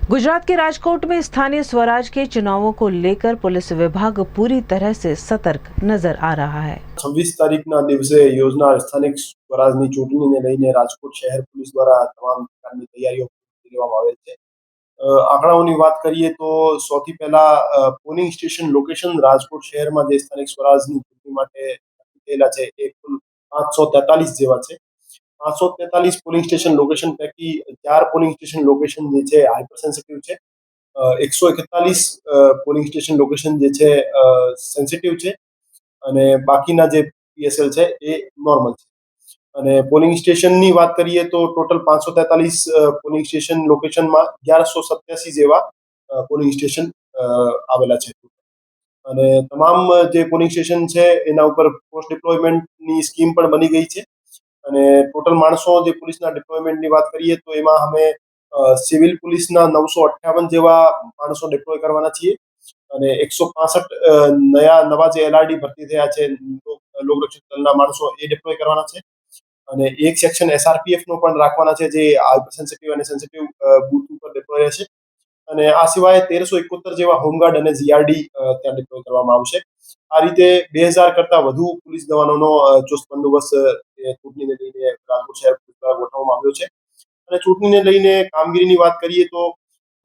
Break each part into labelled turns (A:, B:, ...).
A: गुजरात के राजकोट में स्थानीय स्वराज के चुनावों को लेकर पुलिस विभाग पूरी तरह से सतर्क नजर आ रहा है।
B: 26 તારીખના દિવસે યોજનાર સ્થાનિક સ્વરાજની ચૂંટણીને લઈને રાજકોટ શહેર પોલીસ દ્વારા તમામ પ્રકારની તૈયારીઓ પૂરી કરવામાં આવેલ છે. આંકડાઓની વાત કરીએ તો સૌથી પહેલા પોલિંગ સ્ટેશન લોકેશન રાજકોટ શહેરમાં જે સ્થાનિક સ્વરાજની ચૂંટણી માટે નક્કી થયેલા છે એ કુલ 543 જેવા છે. 543 પોલિંગ સ્ટેશન લોકેશન પૈકી 4 પોલિંગ સ્ટેશન લોકેશન જે છે હાઈપર સેન્સિટિવ છે. 141 પોલિંગ સ્ટેશન લોકેશન જે છે સેન્સિટિવ છે અને બાકીના જે પીએસએલ છે એ નોર્મલ છે. અને પોલિંગ સ્ટેશનની વાત કરીએ તો ટોટલ 543 પોલિંગ સ્ટેશન લોકેશનમાં 1187 જેવા પોલિંગ સ્ટેશન આવેલા છે. અને તમામ જે પોલિંગ સ્ટેશન છે એના ઉપર પોસ્ટ ડિપ્લોયમેન્ટની સ્કીમ પણ બની ગઈ છે. અને ટોટલ માણસો જે પોલીસના ડિપ્લોયમેન્ટની વાત કરીએ તો એમાં અમે સિવિલ પોલીસના 958 જેવા માણસો ડિપ્લોય કરવાના છીએ અને 165 નવા જે એલઆરડી ભરતી થયા છે લોકરક્ષક દળના માણસો એ ડિપ્લોય કરવાના છે અને એક સેક્શન એસઆરપીએફ નો પણ રાખવાના છે જે હાઈપર સેન્સિટિવ અને સેન્સિટિવ બૂથ ઉપર ડિપ્લોય રહેશે. અને આ સિવાય 1371 જેવા હોમગાર્ડ અને જીઆરડી ત્યાં ડિપ્લોય કરવામાં આવશે. આ રીતે 2000 કરતા વધુ પોલીસ જવાનોનો ચુસ્ત બંદોબસ્ત ચૂંટણીને લઈને રાજકોટ શહેર પોલીસ દ્વારા ગોઠવવામાં આવ્યો છે. અને ચૂંટણીને લઈને કામગીરીની વાત કરીએ તો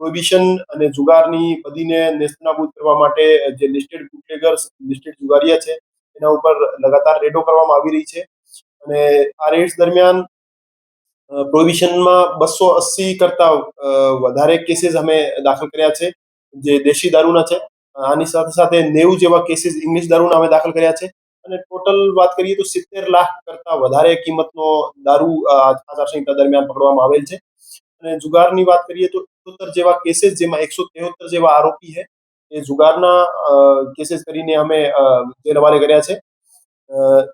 B: પ્રોહિબિશન અને જુગારની બદીને નેસ્તનાબૂદ કરવા માટે જે લિસ્ટેડ બુટલેગર્સ લિસ્ટેડ જુગારીયા છે એના ઉપર લગાતાર રેડો કરવામાં આવી રહી છે. અને આ રેડ્સ દરમિયાન પ્રોહિબિશનમાં 280 કરતા વધારે કેસીસ અમે દાખલ કર્યા છે જે દેશી દારૂના છે. આની સાથે સાથે 90 જેવા કેસીસ ઇંગ્લિશ દારૂના અમે દાખલ કર્યા છે. અને ટોટલ વાત કરીએ તો 70 લાખ કરતા વધારે કિંમતનો દારૂ આચારસંહિતા દરમિયાન પકડવામાં આવેલ છે. અને જુગારની વાત કરીએ તો 78 જેવા કેસીસ જેમાં 173 જેવા આરોપી છે એ જુગારના કેસીસ કરીને અમે જેલ હવાલે કર્યા છે.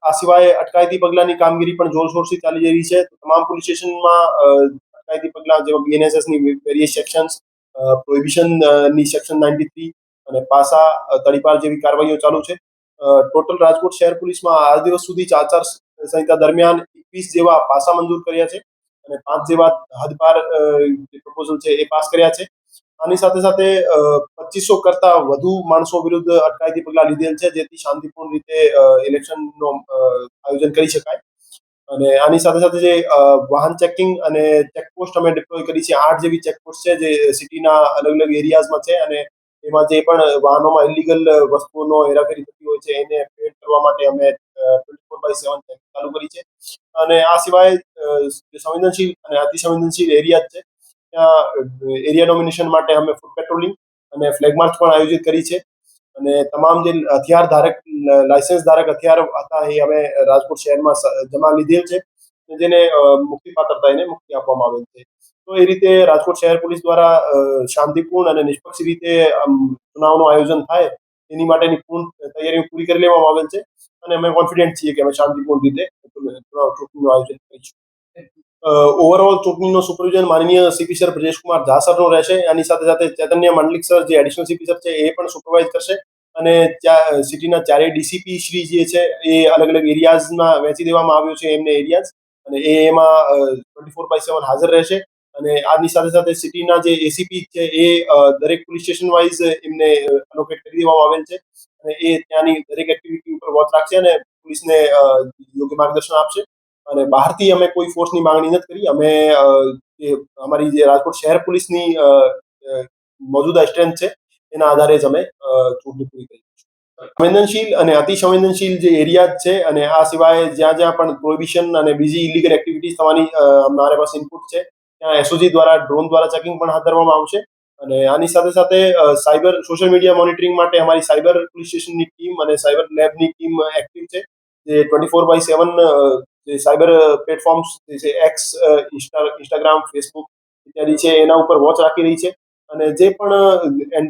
B: આ સિવાય અટકાયતી પગલાંની કામગીરી પણ જોરશોરથી ચાલી રહી છે. તમામ પોલીસ સ્ટેશનમાં અટકાયતી પગલાં જેવા બીએનએસએસની વેરિયસ સેક્શન્સ, પ્રોહિબિશનની સેક્શન 93 અને પાસા તડીપાર જેવી કાર્યવાહીઓ ચાલુ છે. ટોટલ રાજકોટ શહેર પોલીસમાં આજ દિવસ સુધી આચાર સંહિતા દરમિયાન 21 જેવા પાસા મંજૂર કર્યા છે અને 5 જેવા હદપાર પ્રપોઝલ છે એ પાસ કર્યા છે. આની સાથે સાથે 2500 કરતા વધુ માણસો વિરુદ્ધ અટકાયતી પગલાં લીધેલ છે જેથી શાંતિપૂર્ણ રીતે ઇલેક્શનનો આયોજન કરી શકાય. અને આની સાથે સાથે જે વાહન ચેકિંગ અને ચેકપોસ્ટ અમે ડિપ્લોય કરી છે 8 જેવી ચેકપોસ્ટ છે જે સિટીના અલગ અલગ એરિયાઝમાં છે અને એમાં જે પણ વાહનોમાં ઇલીગલ વસ્તુઓનો હેરાફેરી થતી હોય છે એને પેડ કરવા માટે અમે 24/7 ચેક ચાલુ કરી છે. અને આ સિવાય સંવેદનશીલ અને અતિ સંવેદનશીલ એરિયા છે ત્યાં એરિયા ડોમિનેશન માટે અમે ફૂટ પેટ્રોલિંગ અને ફ્લેગ માર્ચ પણ આયોજિત કરી છે. અને તમામ જે હથિયાર ધારક લાયસન્સ ધારક હથિયાર હતા એ અમે રાજકોટ શહેરમાં જમા લીધેલ છે જેને મુક્તિ પાત્રતા એને મુક્તિ આપવામાં આવેલ છે. તો એ રીતે રાજકોટ શહેર પોલીસ દ્વારા શાંતિપૂર્ણ અને નિષ્પક્ષ રીતે ચુનાવનું આયોજન થાય એની માટેની પૂર્ણ તૈયારીઓ પૂરી કરી લેવામાં આવેલ છે અને અમે કોન્ફિડન્ટ છીએ કે અમે શાંતિપૂર્ણ રીતે ચૂંટણીનું આયોજન કરીશું. ઓવરઓલ ચૂંટણીનો સુપરવિઝન માનનીય સીપી સર બ્રજેશકુમાર ઝા સરનો રહેશે. આની સાથે સાથે ચૈતન્ય મંડલિક સર જે એડિશનલ સીપી સર છે એ પણ સુપરવાઇઝ કરશે. અને સિટીના ચારેય ડીસીપી શ્રી જે છે એ અલગ અલગ એરિયાઝમાં વહેંચી દેવામાં આવ્યો છે એમને એરિયાઝ અને એમાં 24/7 હાજર રહેશે. અને આની સાથે સાથે સિટીના જે એસીપી છે એ દરેક પોલીસ સ્ટેશન વાઇઝ એમને અલોકેટ કરી દેવામાં આવેલ છે અને એ ત્યાંની દરેક એક્ટિવિટી ઉપર વોચ રાખશે અને પોલીસને યોગ્ય માર્ગદર્શન આપશે. અને બહારથી અમે કોઈ ફોર્સની માંગણી નથી કરી. અમે અમારી જે રાજકોટ શહેર પોલીસની મોજૂદા સ્ટ્રેન્થ છે એના આધારે જ અમે ચૂંટણી પૂરી કરી. સંવેદનશીલ અને અતિ સંવેદનશીલ જે એરિયા છે અને આ સિવાય જ્યાં જ્યાં પણ પ્રોહિબિશન અને બીજી ઇલીગલ એક્ટિવિટીઝ થવાની અમારી પાસે ઇનપુટ છે ત્યાં એસઓજી દ્વારા ડ્રોન દ્વારા ચેકિંગ પણ હાથ ધરવામાં આવશે. અને આની સાથે સાથે સાયબર સોશિયલ મીડિયા મોનિટરિંગ માટે અમારી સાયબર પોલીસ સ્ટેશનની ટીમ અને સાયબર લેબની ટીમ એક્ટિવ છે જે 24/7 જે સાયબર પ્લેટફોર્મ્સ જે છે એક્સ, ઇન્સ્ટાગ્રામ, ફેસબુક ઇત્યાદિ છે એના ઉપર વોચ રાખી રહી છે. અને જે પણ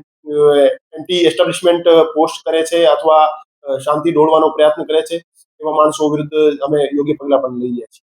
B: એન્ટી એસ્ટાબ્લિશમેન્ટ પોસ્ટ કરે છે અથવા શાંતિ દોડવાનો પ્રયત્ન કરે છે એવા માણસો વિરુદ્ધ અમે યોગ્ય પગલાં પણ લઈ રહ્યા છીએ.